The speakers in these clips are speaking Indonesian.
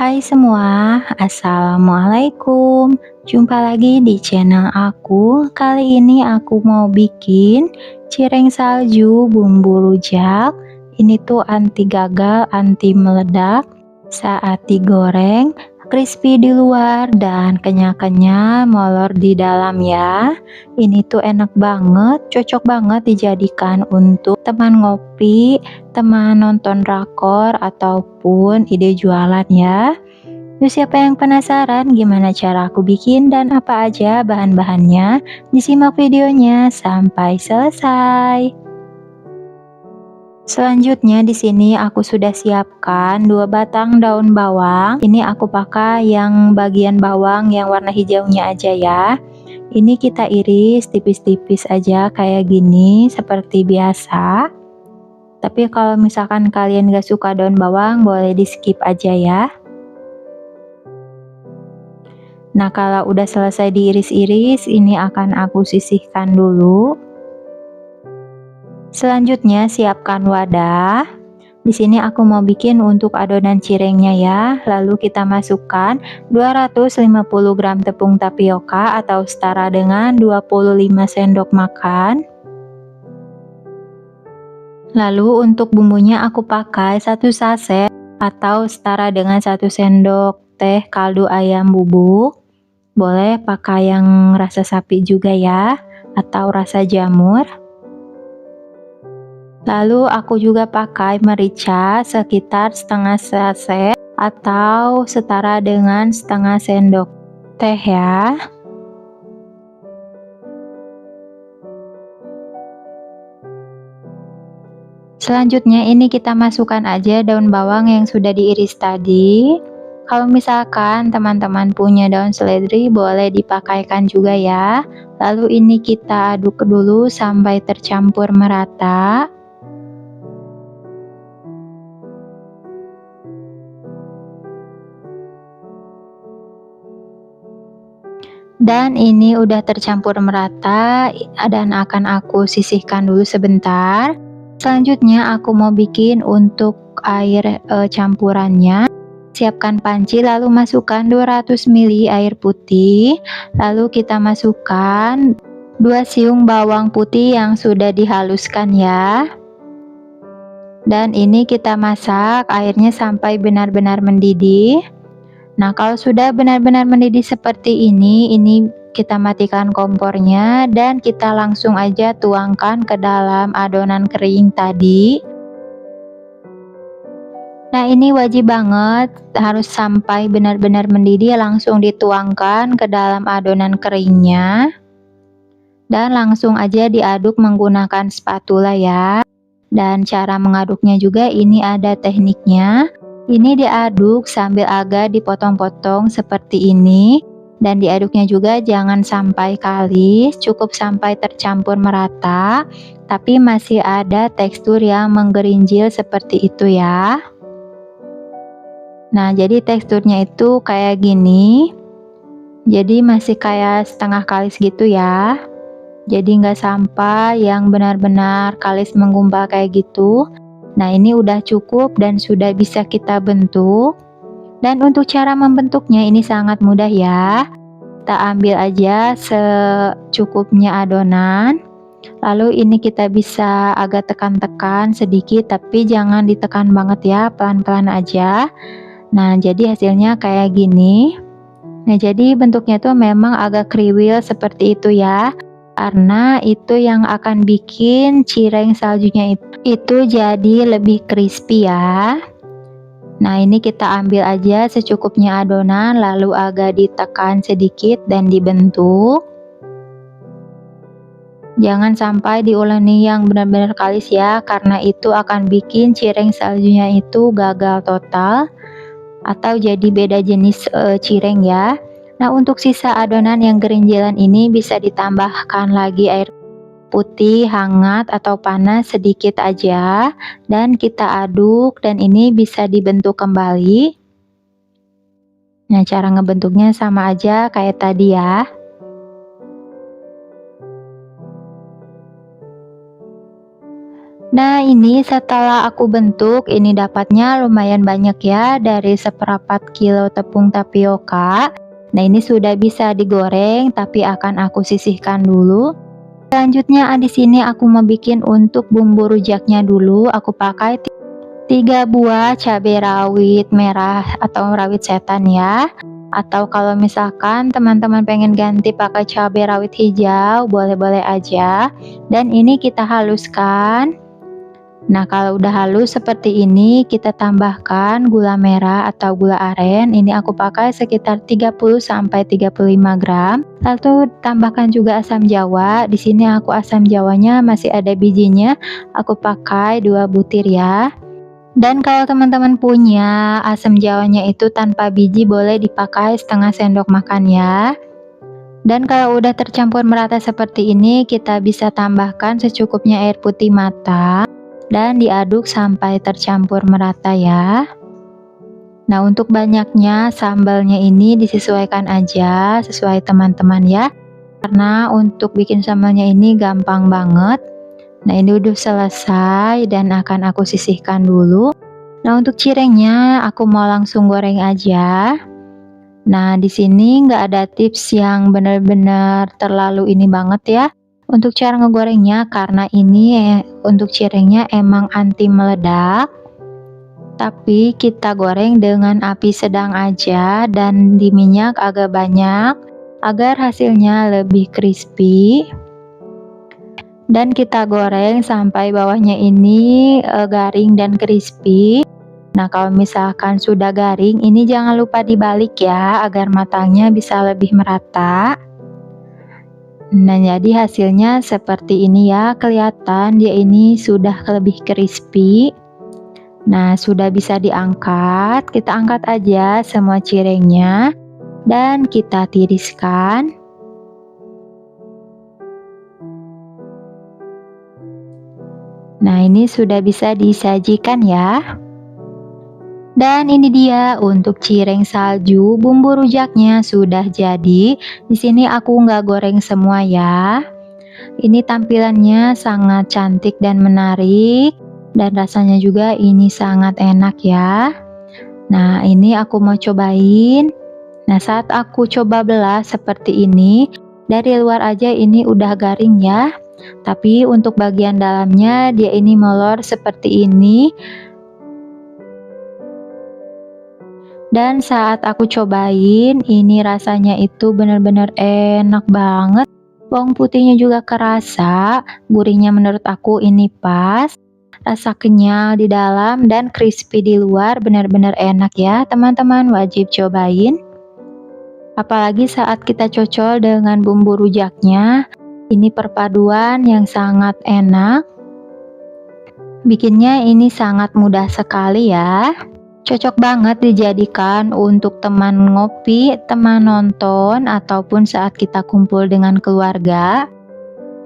Hai semua, Assalamualaikum. Jumpa lagi di channel aku. Kali ini aku mau bikin cireng salju bumbu rujak. Ini tuh anti gagal, anti meledak saat digoreng, crispy di luar dan kenyal-kenyal molor di dalam ya. Ini tuh enak banget, cocok banget dijadikan untuk teman ngopi, teman nonton drakor, ataupun ide jualan ya. Yuk, siapa yang penasaran gimana cara aku bikin dan apa aja bahan-bahannya? Disimak videonya sampai selesai. Selanjutnya di sini aku sudah siapkan 2 batang daun bawang. Ini aku pakai yang bagian bawang yang warna hijaunya aja ya. Ini kita iris tipis-tipis aja kayak gini seperti biasa. Tapi kalau misalkan kalian gak suka daun bawang, boleh di skip aja ya. Nah, kalau udah selesai diiris-iris, ini akan aku sisihkan dulu. Selanjutnya siapkan wadah. Di sini aku mau bikin untuk adonan cirengnya ya. Lalu kita masukkan 250 gram tepung tapioka atau setara dengan 25 sendok makan. Lalu untuk bumbunya aku pakai 1 saset atau setara dengan 1 sendok teh kaldu ayam bubuk. Boleh pakai yang rasa sapi juga ya, atau rasa jamur. Lalu aku juga pakai merica sekitar setengah saset atau setara dengan setengah sendok teh ya. Selanjutnya ini kita masukkan aja daun bawang yang sudah diiris tadi. Kalau misalkan teman-teman punya daun seledri, boleh dipakaikan juga ya. Lalu ini kita aduk dulu sampai tercampur merata. Dan ini udah tercampur merata dan akan aku sisihkan dulu sebentar. Selanjutnya aku mau bikin untuk air campurannya. Siapkan panci lalu masukkan 200 ml air putih. Lalu kita masukkan 2 siung bawang putih yang sudah dihaluskan ya. Dan ini kita masak airnya sampai benar-benar mendidih. Nah, kalau sudah benar-benar mendidih seperti ini kita matikan kompornya dan kita langsung aja tuangkan ke dalam adonan kering tadi. Nah, ini wajib banget harus sampai benar-benar mendidih, langsung dituangkan ke dalam adonan keringnya. Dan langsung aja diaduk menggunakan spatula ya. Dan cara mengaduknya juga ini ada tekniknya. Ini diaduk sambil agak dipotong-potong seperti ini. Dan diaduknya juga jangan sampai kalis, cukup sampai tercampur merata. Tapi masih ada tekstur yang menggerinjil seperti itu ya. Nah, jadi teksturnya itu kayak gini. Jadi masih kayak setengah kalis gitu ya. Jadi nggak sampai yang benar-benar kalis menggumpal kayak gitu. Nah, ini udah cukup dan sudah bisa kita bentuk. Dan untuk cara membentuknya ini sangat mudah ya. Kita ambil aja secukupnya adonan. Lalu ini kita bisa agak tekan-tekan sedikit, tapi jangan ditekan banget ya, pelan-pelan aja. Nah, jadi hasilnya kayak gini. Nah, jadi bentuknya tuh memang agak kriwil seperti itu ya. Karena itu yang akan bikin cireng saljunya itu jadi lebih crispy ya. Nah, ini kita ambil aja secukupnya adonan lalu agak ditekan sedikit dan dibentuk. Jangan sampai diulangi yang benar-benar kalis ya, karena itu akan bikin cireng saljunya itu gagal total atau jadi beda jenis cireng ya. Nah, untuk sisa adonan yang gerinjilan ini bisa ditambahkan lagi air putih hangat atau panas sedikit aja dan kita aduk dan ini bisa dibentuk kembali. Nah, cara ngebentuknya sama aja kayak tadi ya. Nah, ini setelah aku bentuk, ini dapatnya lumayan banyak ya, dari seperempat kilo tepung tapioka. Nah, ini sudah bisa digoreng, tapi akan aku sisihkan dulu. Selanjutnya di sini aku mau bikin untuk bumbu rujaknya dulu. Aku pakai 3 buah cabai rawit merah atau rawit setan ya. Atau kalau misalkan teman-teman pengen ganti pakai cabai rawit hijau, boleh-boleh aja. Dan ini kita haluskan. Nah, kalau udah halus seperti ini, kita tambahkan gula merah atau gula aren. Ini aku pakai sekitar 30 sampai 35 gram. Lalu tambahkan juga asam jawa. Di sini aku asam jawanya masih ada bijinya. Aku pakai 2 butir ya. Dan kalau teman-teman punya asam jawanya itu tanpa biji, boleh dipakai setengah sendok makan ya. Dan kalau udah tercampur merata seperti ini, kita bisa tambahkan secukupnya air putih matang dan diaduk sampai tercampur merata ya. Nah, untuk banyaknya sambalnya ini disesuaikan aja sesuai teman-teman ya, karena untuk bikin sambalnya ini gampang banget. Nah, ini udah selesai dan akan aku sisihkan dulu. Nah, untuk cirengnya aku mau langsung goreng aja. Nah, di sini nggak ada tips yang benar-benar terlalu ini banget ya untuk cara ngegorengnya, karena ini untuk cirengnya emang anti meledak. Tapi kita goreng dengan api sedang aja dan di minyak agak banyak agar hasilnya lebih crispy. Dan kita goreng sampai bawahnya ini garing dan crispy. Nah, kalau misalkan sudah garing, ini jangan lupa dibalik ya, agar matangnya bisa lebih merata. Nah, jadi hasilnya seperti ini ya, kelihatan dia ini sudah lebih crispy. Nah, sudah bisa diangkat. Kita angkat aja semua cirengnya dan kita tiriskan. Nah, ini sudah bisa disajikan ya. Dan ini dia untuk cireng salju, bumbu rujaknya sudah jadi. Di sini aku nggak goreng semua ya. Ini tampilannya sangat cantik dan menarik, dan rasanya juga ini sangat enak ya. Nah, ini aku mau cobain. Nah, saat aku coba belah seperti ini, dari luar aja ini udah garing ya. Tapi untuk bagian dalamnya dia ini molor seperti ini. Dan saat aku cobain, ini rasanya itu benar-benar enak banget. Bawang putihnya juga kerasa, gurihnya menurut aku ini pas. Rasa kenyal di dalam dan crispy di luar, benar-benar enak ya. Teman-teman wajib cobain. Apalagi saat kita cocol dengan bumbu rujaknya, ini perpaduan yang sangat enak. Bikinnya ini sangat mudah sekali ya. Cocok banget dijadikan untuk teman ngopi, teman nonton, ataupun saat kita kumpul dengan keluarga.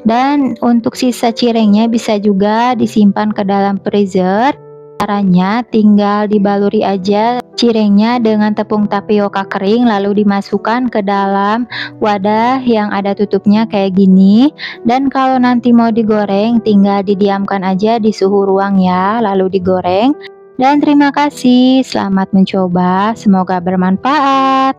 Dan untuk sisa cirengnya bisa juga disimpan ke dalam freezer. Caranya tinggal dibaluri aja cirengnya dengan tepung tapioka kering, lalu dimasukkan ke dalam wadah yang ada tutupnya kayak gini. Dan kalau nanti mau digoreng, tinggal didiamkan aja di suhu ruang ya, lalu digoreng. Dan terima kasih, selamat mencoba, semoga bermanfaat.